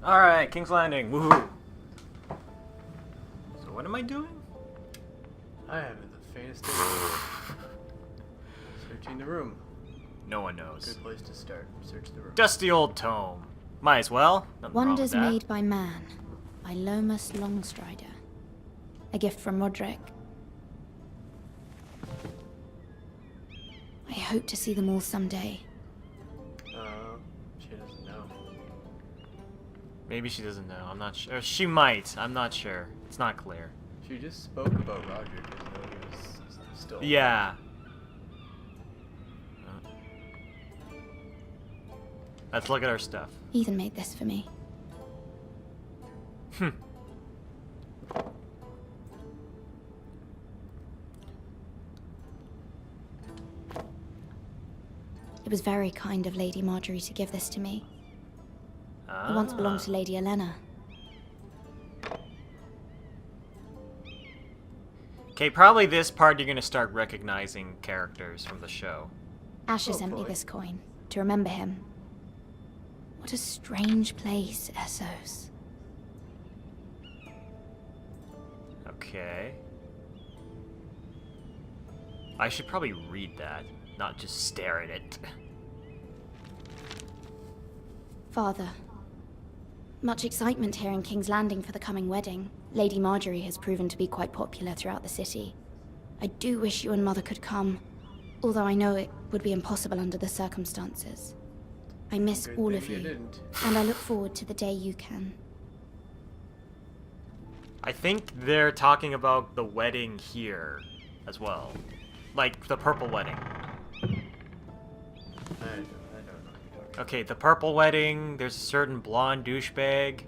Alright, King's Landing. Woohoo! So what am I doing? I haven't the faintest idea. Searching the room. No one knows. Good place to start. Search the room. Dusty old tome. Might as well. Nothing wrong with Wonders that. Made by Man by Lomas Longstrider. A gift from Roderick. I hope to see them all someday. She doesn't know. Maybe she doesn't know. I'm not sure. She might. I'm not sure. It's not clear. She just spoke about Roderick as though he was still. Yeah. Let's look at our stuff. Ethan made this for me. It was very kind of Lady Marjorie to give this to me. It once belonged to Lady Elena. Okay, probably this part you're gonna start recognizing characters from the show. Asher sent me this coin to remember him. What a strange place, Essos. Okay. I should probably read that, not just stare at it. Father. Much excitement here in King's Landing for the coming wedding. Lady Marjorie has proven to be quite popular throughout the city. I do wish you and Mother could come, although I know it would be impossible under the circumstances. I miss all of you, and I look forward to the day you can. I think they're talking about the wedding here as well. Like the purple wedding. I don't know what you're talking Okay, the purple wedding, there's a certain blonde douchebag.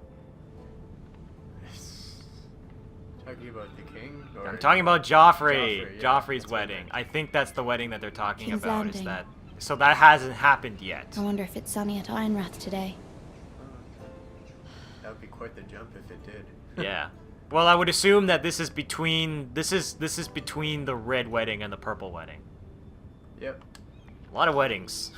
Talking about the king? Or I'm talking about Joffrey. Joffrey, yeah, Joffrey's that's wedding. I think that's the wedding that they're talking King's about. Is Landing. that so? That hasn't happened yet. I wonder if it's sunny at Ironrath today. That would be quite the jump if it did. Yeah. Well, I would assume that this is between between the red wedding and the purple wedding. Yep. A lot of weddings.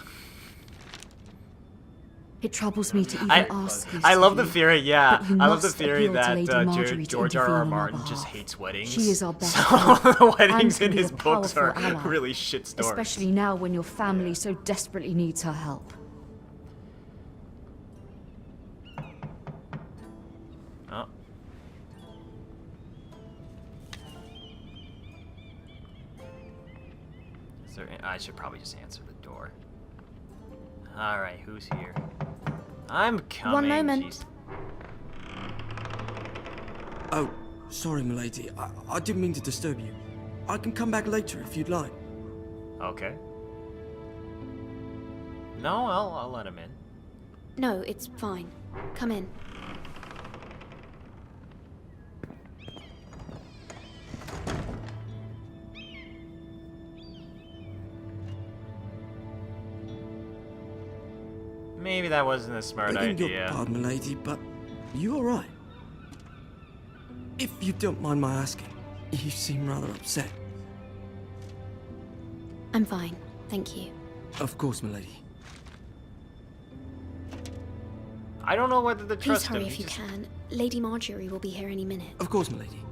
It troubles me to even ask this I love of the you, theory, yeah. but you I love the must theory appeal to that Lady Marjorie to George R. intervene R. on our Martin just behalf. hates weddings. She is our best So friend, the and weddings can in be his a books are powerful ally, really shit stories. especially now when your family so desperately needs her help. Oh. Is there, I should probably just answer the door. Alright, who's here? I'm coming. One moment. Jeez. Oh, sorry, milady. I didn't mean to disturb you. I can come back later if you'd like. Okay. No, I'll let him in. No, it's fine. Come in. Maybe that wasn't a smart Begging your idea. pardon, milady, but you all right? If you don't mind my asking, you seem rather upset. I'm fine, thank you. Of course, milady. I don't know whether to Please trust hurry him. if He you just- can. Lady Marjorie will be here any minute. Of course, milady.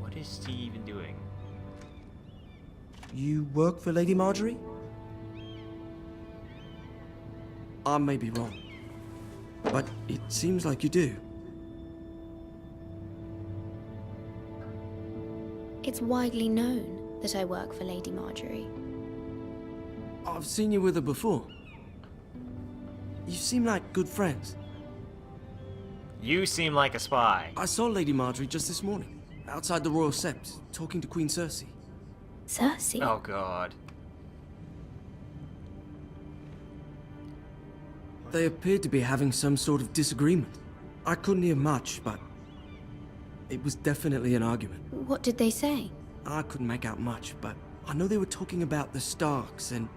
What is he even doing? You work for Lady Marjorie? I may be wrong, but it seems like you do. It's widely known that I work for Lady Marjorie. I've seen you with her before. You seem like good friends. You seem like a spy. I saw Lady Marjorie just this morning, outside the Royal Sept, talking to Queen Cersei. Cersei? Oh god. They appeared to be having some sort of disagreement. I couldn't hear much, but it was definitely an argument. What did they say? I couldn't make out much, but I know they were talking about the Starks and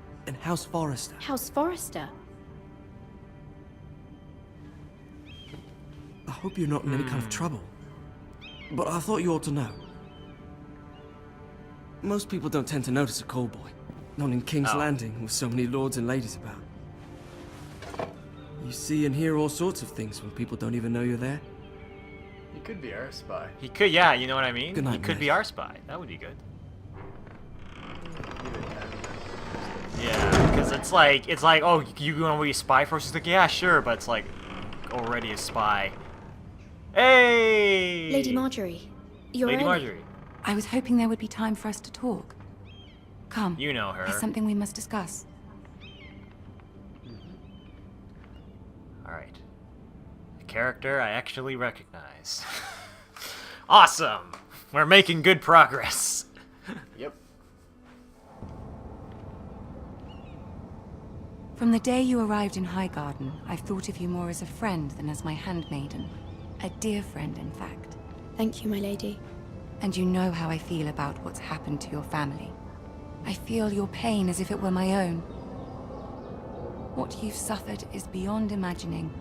House Forrester. House Forrester? I hope you're not in any kind of trouble, but I thought you ought to know. Most people don't tend to notice a callboy, not in King's Landing with so many lords and ladies about. You see and hear all sorts of things when people don't even know you're there. He could be our spy. He could, yeah, you know what I mean? Good night, he could Matt. be our spy. That would be good. Give it time. Yeah, because it's like, oh, you gonna be a spy for us? He's like, yeah, sure, but it's like, already a spy. Hey! Lady Marjorie, you're Lady early. Marjorie. I was hoping there would be time for us to talk. Come. You know her. There's something we must discuss. Alright. A character I actually recognize. Awesome! We're making good progress. Yep. From the day you arrived in Highgarden, I've thought of you more as a friend than as my handmaiden. A dear friend, in fact. Thank you, my lady. And you know how I feel about what's happened to your family. I feel your pain as if it were my own. What you've suffered is beyond imagining.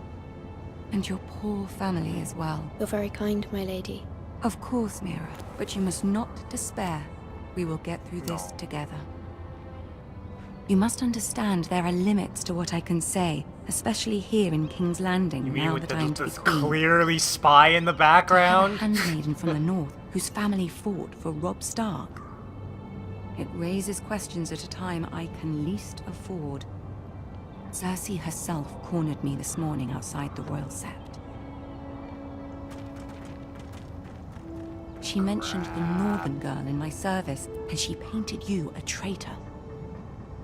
And your poor family as well. You're very kind, my lady. Of course, Mira, but you must not despair. We will get through this together. You must understand there are limits to what I can say, especially here in King's Landing, You mean now with that I am to be this queen. clearly spy in the background? A handmaiden from the north whose family fought for Robb Stark. It raises questions at a time I can least afford. Cersei herself cornered me this morning outside the Royal Sept. She mentioned the northern girl in my service, and she painted you a traitor.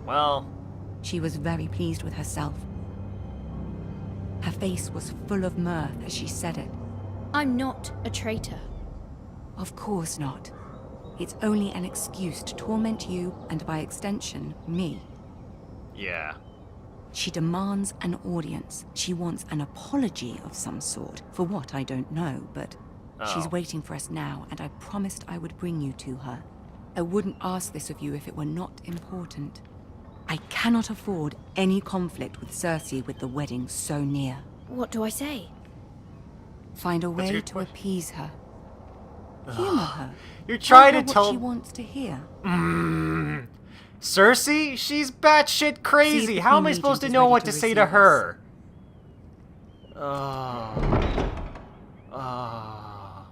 Well, She was very pleased with herself. Her face was full of mirth as she said it. I'm not a traitor. Of course not. It's only an excuse to torment you, and by extension, me. yeah. She demands an audience. She wants an apology of some sort. For what, I don't know, but she's Oh. waiting for us now, and I promised I would bring you to her. I wouldn't ask this of you if it were not important. I cannot afford any conflict with Cersei with the wedding so near. What do I say? Find a That's a way good to question. appease her. Humor her. You're Tell trying her to what tell she wants to hear. Cersei? She's batshit crazy. the How am Queen I supposed to Regent is know ready what to to say to receive us. her? Oh.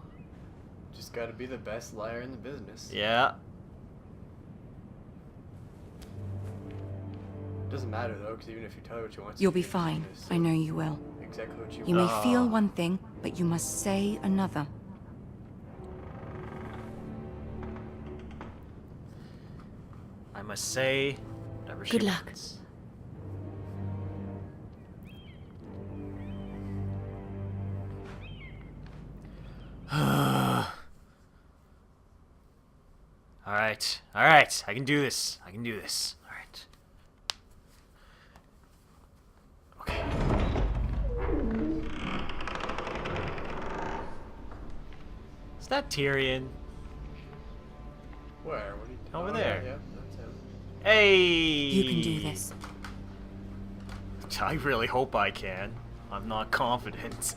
Just gotta be the best liar in the business. Yeah. Doesn't matter though, because even if you tell her what she wants, You'll to be do, she's fine. gonna say I know you will. exactly what you You want. may feel one thing, but you must say another. I must say whatever she Good luck. wants. Alright. Alright. I can do this. I can do this. Alright. Okay. Is that Tyrion? Where? What are you Over oh, there. Yeah, that's him. Hey! You can do this. I really hope I can. I'm not confident.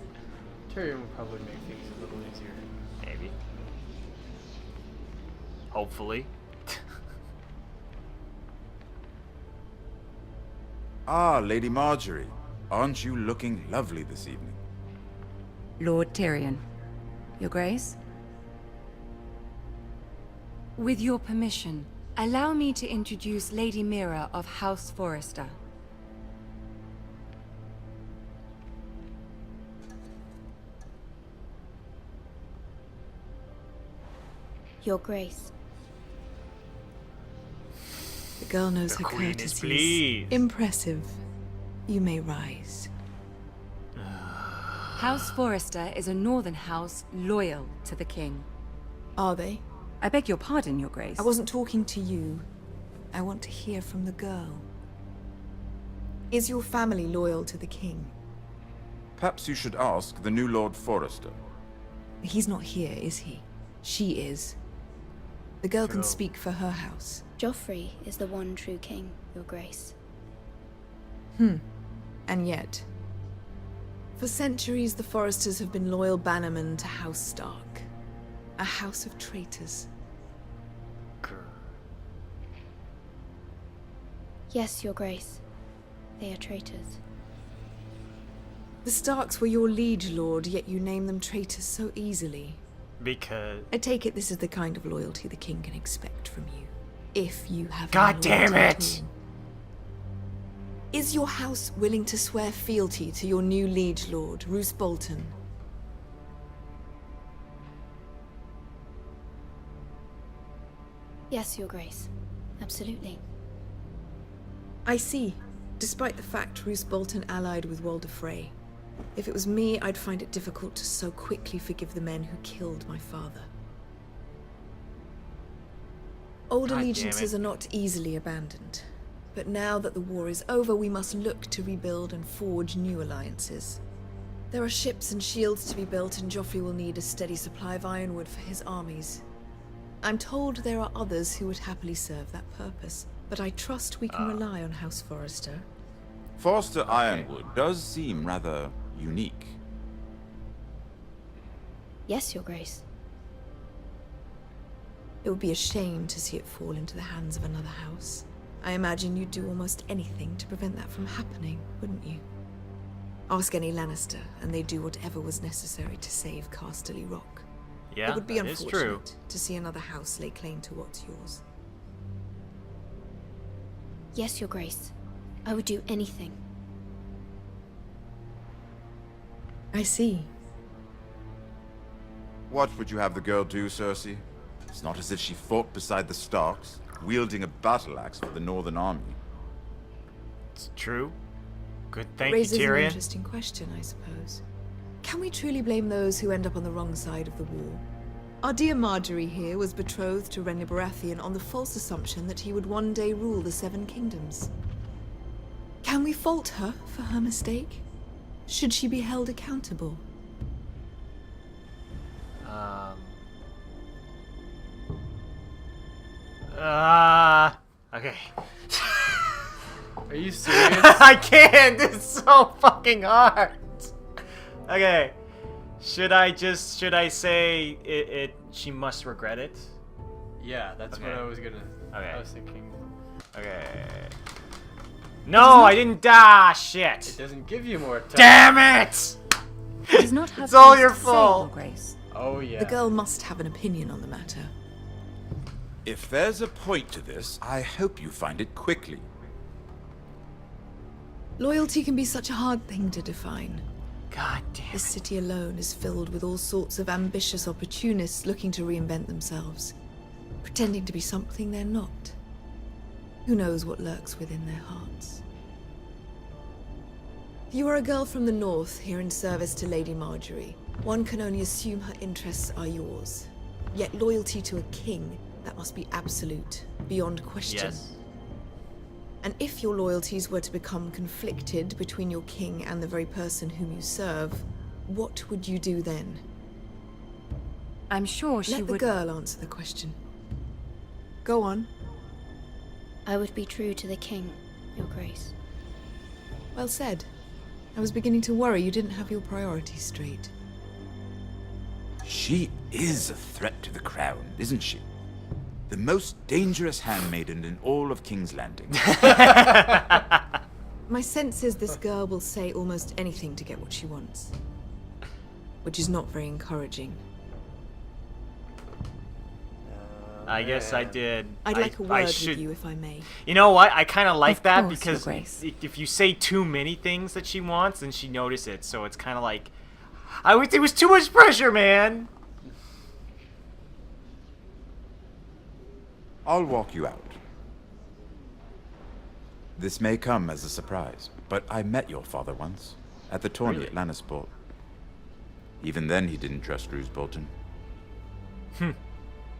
Tyrion will probably make things a little easier. Maybe. Hopefully. Ah, Lady Marjorie. Aren't you looking lovely this evening? Lord Tyrion. Your Grace? With your permission, allow me to introduce Lady Mira of House Forrester. Your Grace. The girl knows The her Queen is courtesies. pleased. Impressive. You may rise. House Forrester is a northern house loyal to the king. Are they? I beg your pardon, Your Grace. I wasn't talking to you. I want to hear from the girl. Is your family loyal to the king? Perhaps you should ask the new Lord Forrester. He's not here, is he? She is. The girl can True. speak for her house. Joffrey is the one true king, Your Grace. And yet, for centuries the Forresters have been loyal bannermen to House Stark. A house of traitors. Yes, Your Grace. They are traitors. The Starks were your liege lord, yet you name them traitors so easily. Because... I take it this is the kind of loyalty the king can expect from you. If you have God any damn loyalty at it! all. Is your house willing to swear fealty to your new liege lord, Roose Bolton? Yes, Your Grace. Absolutely. I see. Despite the fact Roose Bolton allied with Walder Frey. If it was me, I'd find it difficult to so quickly forgive the men who killed my father. Old God damn allegiances it. are not easily abandoned. But now that the war is over, we must look to rebuild and forge new alliances. There are ships and shields to be built, and Joffrey will need a steady supply of ironwood for his armies. I'm told there are others who would happily serve that purpose, but I trust we can rely on House Forrester. Forster Ironwood does seem rather unique. Yes, Your Grace. It would be a shame to see it fall into the hands of another house. I imagine you'd do almost anything to prevent that from happening, wouldn't you? Ask any Lannister, and they'd do whatever was necessary to save Casterly Rock. Yeah, It would be that is true. unfortunate to see another house lay claim to what's yours. Yes, Your Grace. I would do anything. I see. What would you have the girl do, Cersei? It's not as if she fought beside the Starks, wielding a battle axe for the Northern Army. It's true. Good, thank you, Raises an Tyrion. interesting question, I suppose. Can we truly blame those who end up on the wrong side of the war? Our dear Marjorie here was betrothed to Renly Baratheon on the false assumption that he would one day rule the Seven Kingdoms. Can we fault her for her mistake? Should she be held accountable? Okay. Are you serious? I can't. It's so fucking hard. Okay. Should I say it? She must regret it. Yeah, that's what Okay. I was gonna. Okay. I was thinking. Okay. No, I didn't die. It Shit. doesn't give you more time. Damn it! It does not have It's all much your to say, fault. Your Grace. Oh yeah. The girl must have an opinion on the matter. If there's a point to this, I hope you find it quickly. Loyalty can be such a hard thing to define. God damn This it. city alone is filled with all sorts of ambitious opportunists looking to reinvent themselves, pretending to be something they're not. Who knows what lurks within their hearts? You are a girl from the north, here in service to Lady Marjorie. One can only assume her interests are yours. Yet loyalty to a king, that must be absolute, beyond question. Yes. And if your loyalties were to become conflicted between your king and the very person whom you serve, what would you do then? I'm sure she Let the would. girl answer the question. Go on. I would be true to the king, Your Grace. Well said. I was beginning to worry you didn't have your priorities straight. She is a threat to the crown, isn't she? The most dangerous handmaiden in all of King's Landing. My sense is this girl will say almost anything to get what she wants. Which is not very encouraging. I guess I did. I'd like a I word should. with you, if I may. You know what? I kind of like Of that course, Your because Grace. if you say too many things that she wants, then she notices it. So it's kind of like, it was too much pressure, man. I'll walk you out. This may come as a surprise, but I met your father once, at the tourney Really? at Lannisport. Even then he didn't trust Roose Bolton.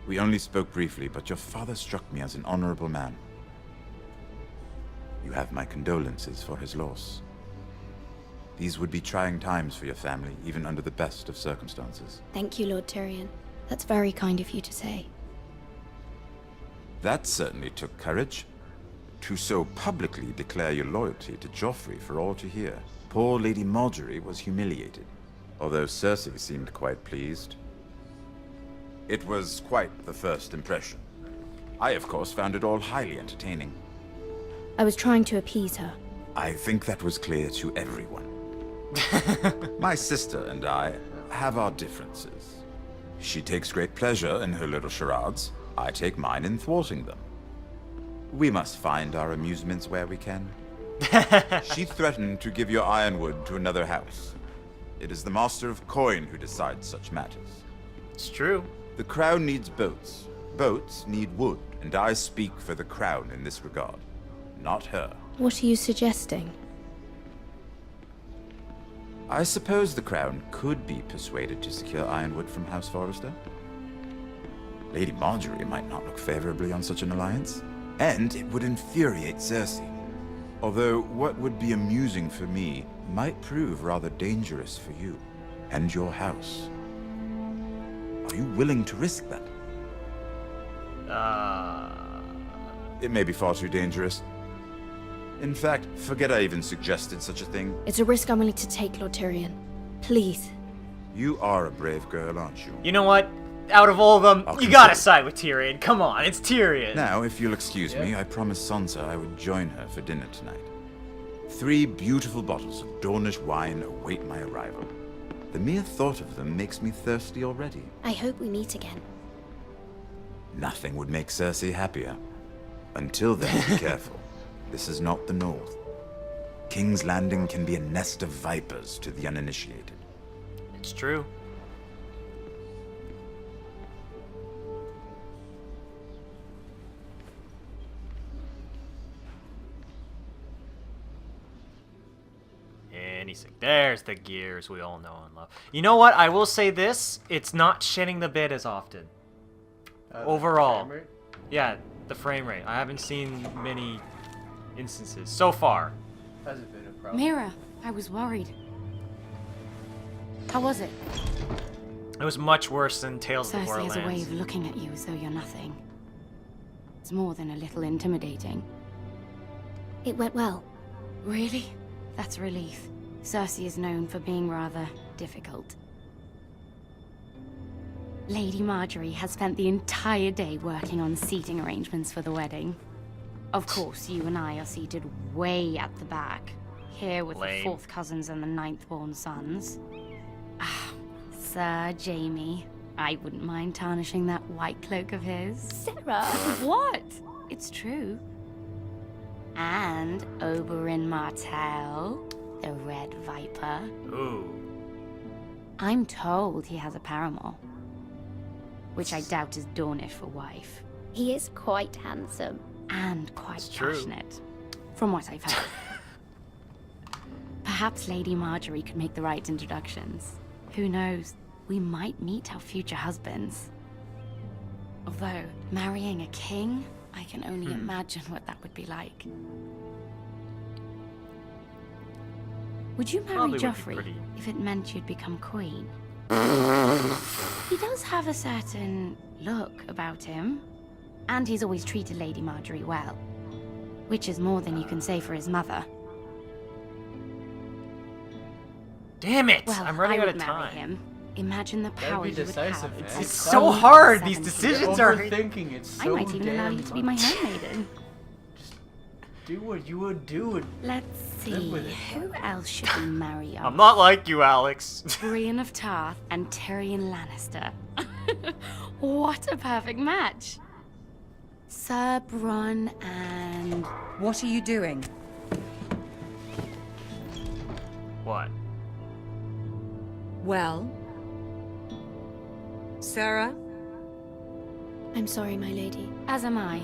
We only spoke briefly, but your father struck me as an honorable man. You have my condolences for his loss. These would be trying times for your family, even under the best of circumstances. Thank you, Lord Tyrion. That's very kind of you to say. That certainly took courage. To so publicly declare your loyalty to Joffrey for all to hear. Poor Lady Marjorie was humiliated, although Cersei seemed quite pleased. It was quite the first impression. I, of course, found it all highly entertaining. I was trying to appease her. I think that was clear to everyone. My sister and I have our differences. She takes great pleasure in her little charades. I take mine in thwarting them. We must find our amusements where we can. She threatened to give your ironwood to another house. It is the Master of Coin who decides such matters. It's true. The crown needs boats. Boats need wood, and I speak for the crown in this regard, not her. What are you suggesting? I suppose the crown could be persuaded to secure ironwood from House Forrester. Lady Marjorie might not look favorably on such an alliance, and it would infuriate Cersei. Although what would be amusing for me might prove rather dangerous for you and your house. Are you willing to risk that? It may be far too dangerous. In fact, forget I even suggested such a thing. It's a risk I'm willing to take, Lord Tyrion. Please. You are a brave girl, aren't you? You know what? Out of all of them, I'll you gotta consider. side with Tyrion. Come on, it's Tyrion. Now, if you'll excuse me, I promised Sansa I would join her for dinner tonight. 3 beautiful bottles of Dornish wine await my arrival. The mere thought of them makes me thirsty already. I hope we meet again. Nothing would make Cersei happier. Until then, be careful. This is not the North. King's Landing can be a nest of vipers to the uninitiated. It's true. And he's like, there's the gears we all know and love. You know what? I will say this. It's not shitting the bed as often. Overall. Frame rate? Yeah, the frame rate. I haven't seen many instances so far. Hasn't been a problem. Mira, I was worried. How was it? It was much worse than Tales of the Cersei has a way Borderlands. of looking at you as though you're nothing. It's more than a little intimidating. It went well. Really? That's a relief. Cersei is known for being rather difficult. Lady Marjorie has spent the entire day working on seating arrangements for the wedding. Of course, you and I are seated way at the back, here with Lame. the 4th cousins and the 9th-born sons. Ah, Sir Jaime. I wouldn't mind tarnishing that white cloak of his. Sarah! What? It's true. And Oberyn Martell, the Red Viper. Ooh. I'm told he has a paramour, which I doubt is Dornish for wife. He is quite handsome. And quite It's true. passionate, from what I've heard. Perhaps Lady Marjorie could make the right introductions. Who knows? We might meet our future husbands. Although, marrying a king, I can only imagine what that would be like. Would you marry Probably would be Joffrey pretty. if it meant you'd become queen? He does have a certain look about him. And he's always treated Lady Marjorie well. Which is more than you can say for his mother. Damn it! Well, I'm running I out would of marry time. him. Imagine the power be you would decisive, have. man. as It's a so queen hard. of These 70. decisions You're are. overthinking it so I might even allow damn you to be my much. handmaiden. Do what you would do. Let's see. with it. Who else should we marry? I'm not like you, Alex. Brienne of Tarth and Tyrion Lannister. What a perfect match. Sir Bronn and... What are you doing? What? Well? Sarah? I'm sorry, my lady. As am I.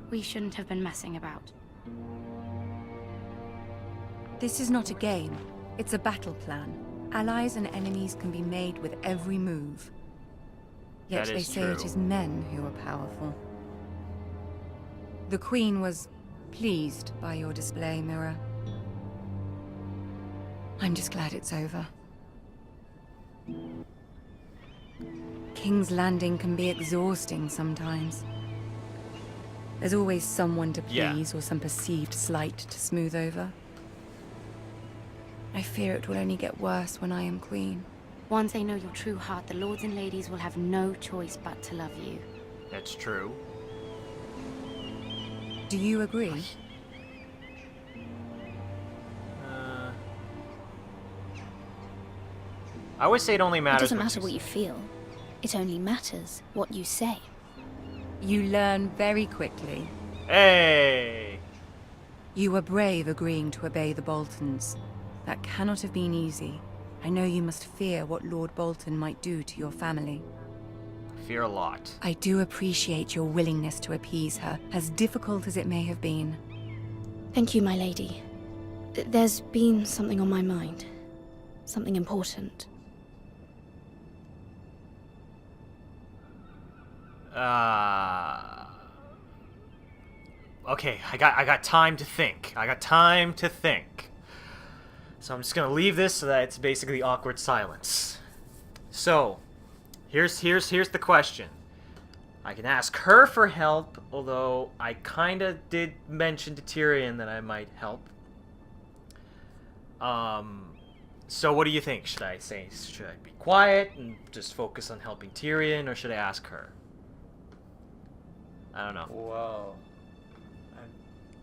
We shouldn't have been messing about. This is not a game. It's a battle plan. Allies and enemies can be made with every move. Yet That they is say it true. is men who are powerful. The Queen was pleased by your display, Mira. I'm just glad it's over. King's Landing can be exhausting sometimes. There's always someone to Yeah. please or some perceived slight to smooth over. I fear it will only get worse when I am queen. Once they know your true heart, the lords and ladies will have no choice but to love you. That's true. Do you agree? I always say it only It matters. doesn't matter what you feel. It only matters what you say. You learn very quickly. Hey! You were brave agreeing to obey the Boltons. That cannot have been easy. I know you must fear what Lord Bolton might do to your family. Fear a lot. I do appreciate your willingness to appease her, as difficult as it may have been. Thank you, my lady. There's been something on my mind. Something important. Okay, I got time to think. I got time to think. So I'm just gonna leave this so that it's basically awkward silence. So, here's the question. I can ask her for help, although I kinda did mention to Tyrion that I might help. So what do you think? Should I be quiet and just focus on helping Tyrion, or should I ask her? I don't know. Well, I'm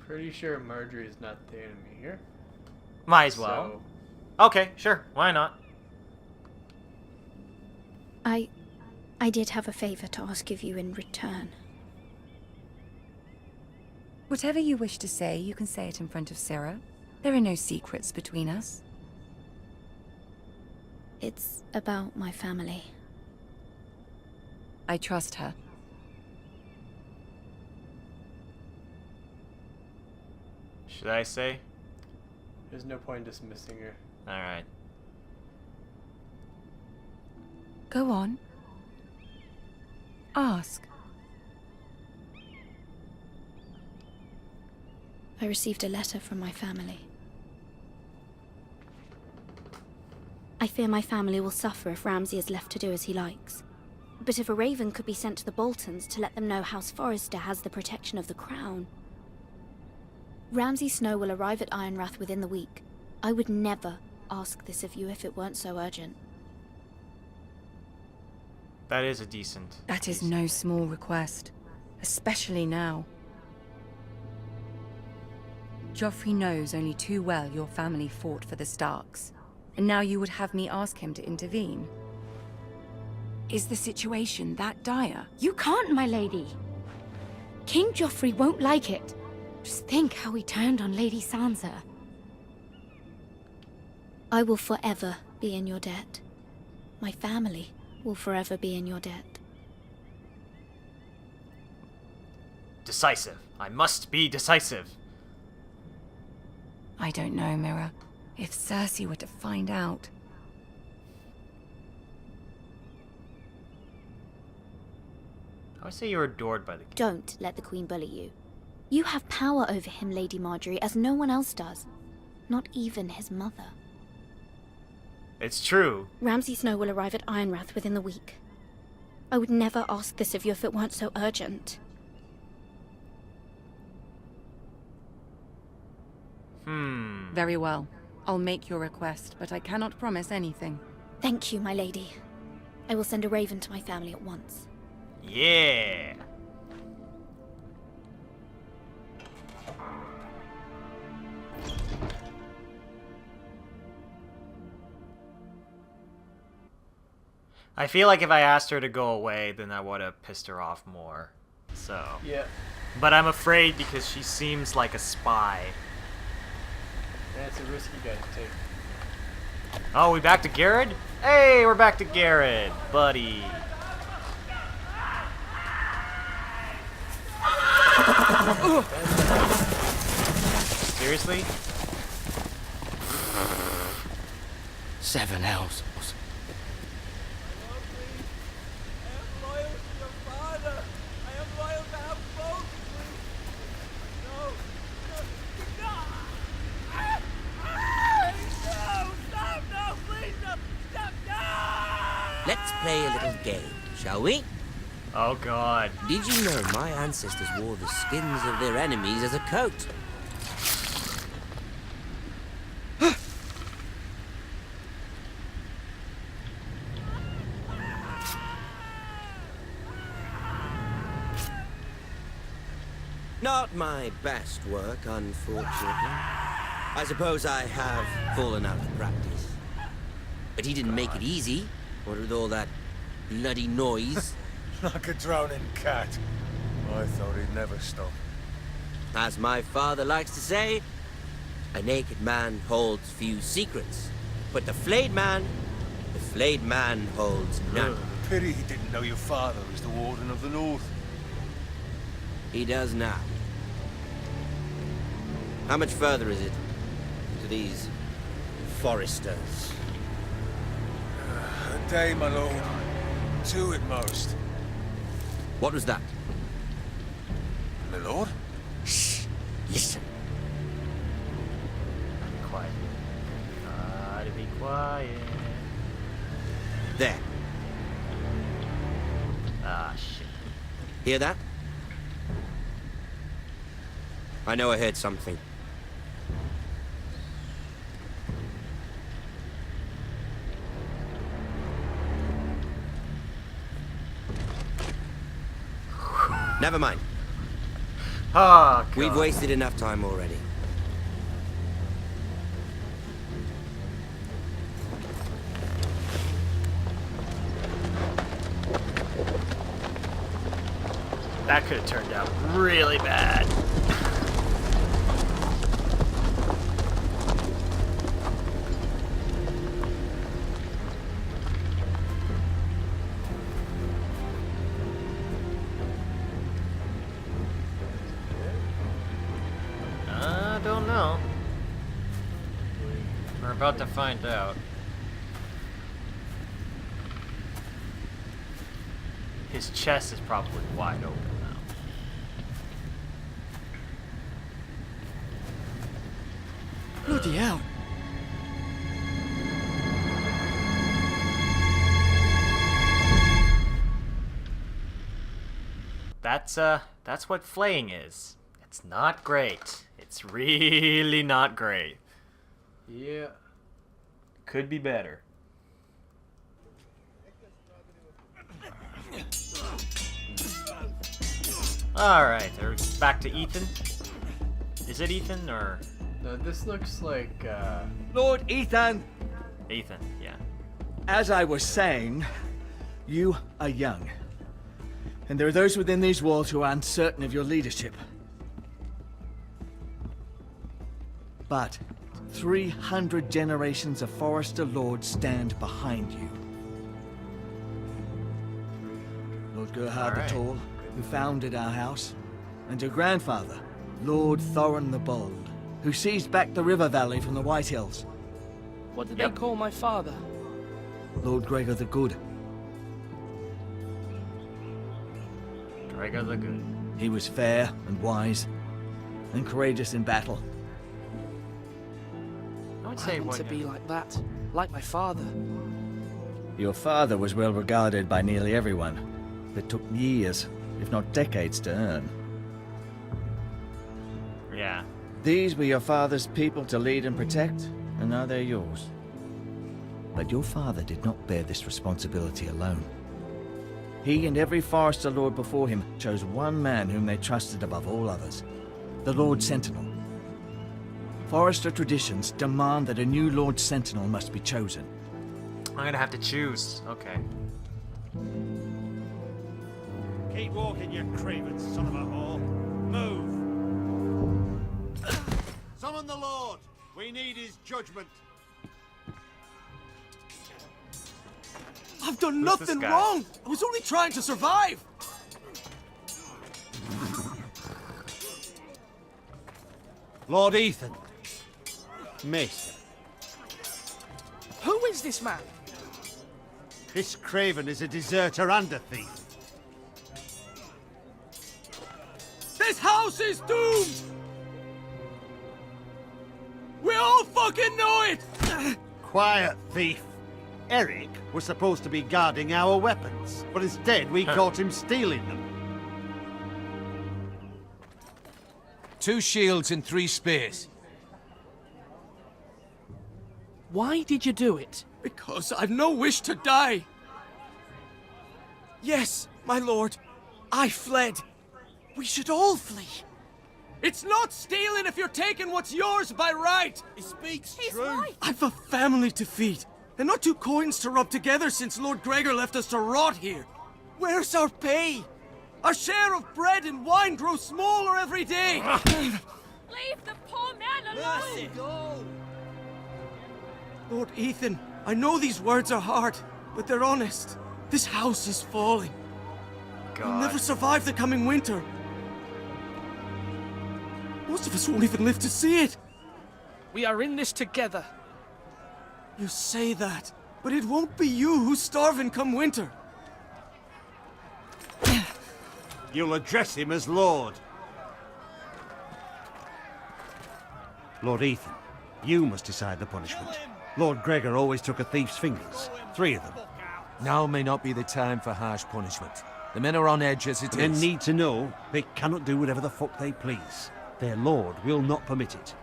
pretty sure Marjorie is not the enemy here. Might as well. Okay, sure. Why not? I did have a favor to ask of you in return. Whatever you wish to say, you can say it in front of Sarah. There are no secrets between us. It's about my family. I trust her. Should I say? There's no point in dismissing her. Alright. Go on. Ask. I received a letter from my family. I fear my family will suffer if Ramsay is left to do as he likes. But if a raven could be sent to the Boltons to let them know House Forrester has the protection of the crown. Ramsay Snow will arrive at Ironrath within the week. I would never ask this of you if it weren't so urgent. That is a decent. That is no small request, especially now. Joffrey knows only too well your family fought for the Starks, and now you would have me ask him to intervene. Is the situation that dire? You can't, my lady. King Joffrey won't like it. Just think how he turned on Lady Sansa. I will forever be in your debt. My family will forever be in your debt. Decisive. I must be decisive. I don't know, Mira. If Cersei were to find out... I would say you're adored by the king. Don't let the Queen bully you. You have power over him, Lady Marjorie, as no one else does. Not even his mother. It's true. Ramsay Snow will arrive at Ironrath within the week. I would never ask this of you if it weren't so urgent. Very well. I'll make your request, but I cannot promise anything. Thank you, my lady. I will send a raven to my family at once. Yeah. I feel like if I asked her to go away, then I would have pissed her off more. So. Yeah. But I'm afraid because she seems like a spy. That's a risky guy to take. Oh, we back to Garrett? Hey, we're back to Garrett, buddy. Seriously? 7 elves. Let's play a little game, shall we? Oh god. Did you know my ancestors wore the skins of their enemies as a coat? Not my best work, unfortunately. I suppose I have fallen out of practice. But he didn't make it easy. What with all that bloody noise. Like a drowning cat. I thought he'd never stop. As my father likes to say, a naked man holds few secrets. But the flayed man holds none. Pity he didn't know your father was the Warden of the North. He does now. How much further is it to these foresters? A day, my lord. 2 at most. What was that? My lord? Shh! Listen. Be quiet. Gotta be quiet. There. Ah, shit. Hear that? I know I heard something. Never mind. Oh, God. We've wasted enough time already. That could have turned out really bad. I don't know. We're about to find out. His chest is probably wide open now. Bloody hell. That's what flaying is. It's not great. It's really not great. Yeah. Could be better. Alright, back to Ethan. Is it Ethan or No, this looks like, Lord Ethan, Ethan? Yeah. as I was saying, you are young. And there are those within these walls who are uncertain of your leadership. But 300 generations of Forester Lords stand behind you. Lord Gerhard All right. the Tall, who founded our house, and your grandfather, Lord Thorin the Bold, who seized back the river valley from the White Hills. What did Yep. they call my father? Lord Gregor the Good. Gregor the Good. He was fair and wise, and courageous in battle. I would I say want what to be like that, like my father. Your father was well regarded by nearly everyone, but took years, if not decades, to earn. Yeah. These were your father's people to lead and protect, and now they're yours. But your father did not bear this responsibility alone. He and every Forester Lord before him chose one man whom they trusted above all others, the Lord Sentinel. Forester traditions demand that a new Lord Sentinel must be chosen. I'm gonna have to choose. Okay. Keep walking, you craven son of a whore. Move! Summon the Lord! We need his judgment. I've done Who's nothing this guy? wrong. I was only trying to survive. Lord Ethan. Maester, Who is this man? this craven is a deserter and a thief. This house is doomed. We all fucking know it. Quiet, thief. Eric was supposed to be guarding our weapons, but instead we caught him stealing them. 2 shields and 3 spears. Why did you do it? Because I've no wish to die. Yes, my lord. I fled. We should all flee. It's not stealing if you're taking what's yours by right. He speaks He's true. right. I've a family to feed. And not 2 coins to rub together since Lord Gregor left us to rot here. Where's our pay? Our share of bread and wine grows smaller every day. Leave the poor man alone! Lord Ethan, I know these words are hard, but they're honest. This house is falling. We'll never survive the coming winter. Most of us won't even live to see it. We are in this together. You say that, but it won't be you who's starving come winter. You'll address him as Lord. Lord Ethan, you must decide the punishment. Lord Gregor always took a thief's fingers. 3 of them. Now may not be the time for harsh punishment. The men are on edge as it is. Men need to know they cannot do whatever the fuck they please. Their lord will not permit it.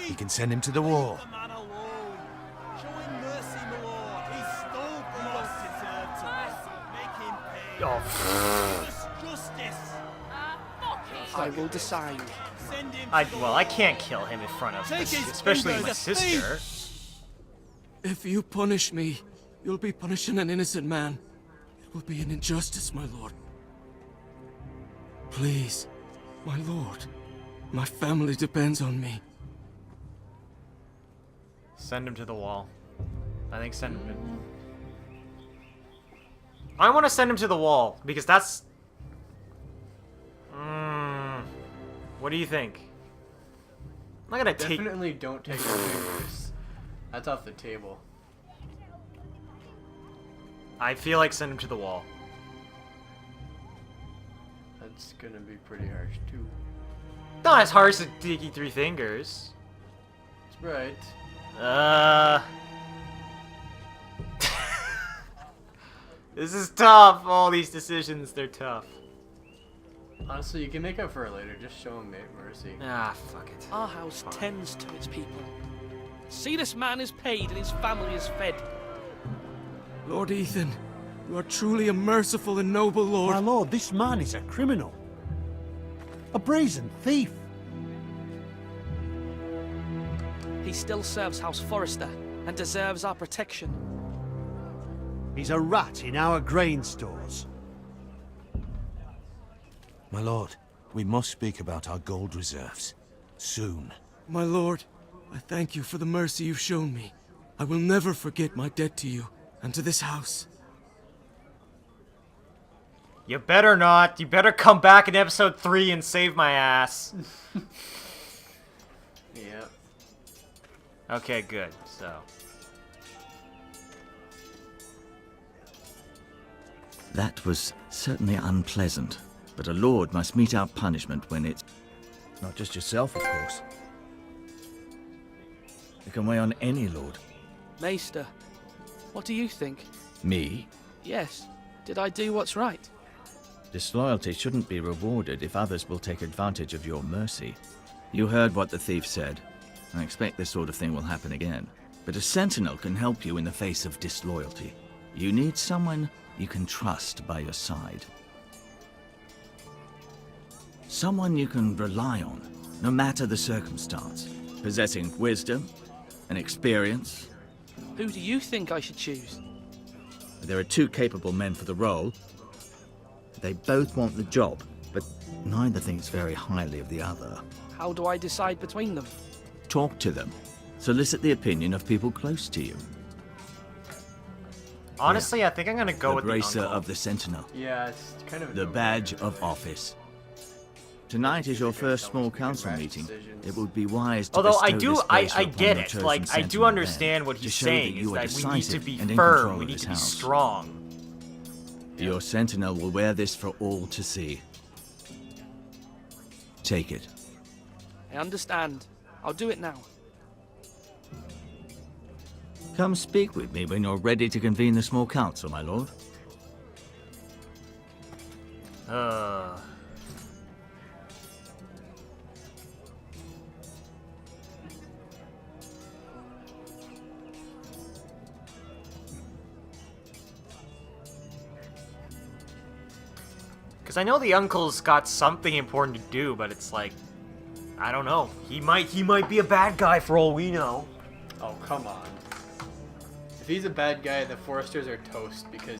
He can send him to the wall. I will decide. I can't kill him in front of especially my sister. If you punish me, you'll be punishing an innocent man. It will be an injustice, my lord. Please, my lord. My family depends on me. Send him to the wall. I think send him to... I want to send him to the wall, because that's... what do you think? I'm not gonna take... Definitely don't take your fingers. That's off the table. I feel like send him to the wall. That's gonna be pretty harsh, too. Not as harsh as Dicky 3 Fingers. That's right. This is tough. All these decisions, they're tough. Honestly, you can make up for it later. Just show him mercy. Ah, fuck it. Our house tends to its people. See, this man is paid and his family is fed. Lord Ethan, you are truly a merciful and noble lord. My lord, this man is a criminal. A brazen thief. He still serves House Forrester and deserves our protection. He's a rat in our grain stores. My lord, we must speak about our gold reserves. Soon. My lord, I thank you for the mercy you've shown me. I will never forget my debt to you and to this house. You better not. You better come back in episode 3 and save my ass. Yep. Okay, good. So... That was certainly unpleasant, but a lord must mete out punishment when it's... Not just yourself, of course. It can weigh on any lord. Maester, what do you think? Me? Yes. Did I do what's right? Disloyalty shouldn't be rewarded if others will take advantage of your mercy. You heard what the thief said. I expect this sort of thing will happen again. But a sentinel can help you in the face of disloyalty. You need someone you can trust by your side. Someone you can rely on, no matter the circumstance. Possessing wisdom and experience. Who do you think I should choose? There are 2 capable men for the role. They both want the job, but neither thinks very highly of the other. How do I decide between them? Talk to them. Solicit the opinion of people close to you. Honestly, I think I'm gonna go with the bracer uncle. of the sentinel. Yeah, it's kind of... The badge of office. Tonight is your first small council meeting. It would be wise to Although bestow this bracer I upon get your it. chosen Like, I do sentinel understand then, what to he's show saying, you is are that we need to decisive be and in firm, control we of need this to be house. strong. Your sentinel will wear this for all to see. Take it. I understand. I'll do it now. Come speak with me when you're ready to convene the small council, my lord. Because I know the uncle's got something important to do, but it's like, I don't know. He might be a bad guy for all we know. Oh, come on. If he's a bad guy, the Foresters are toast because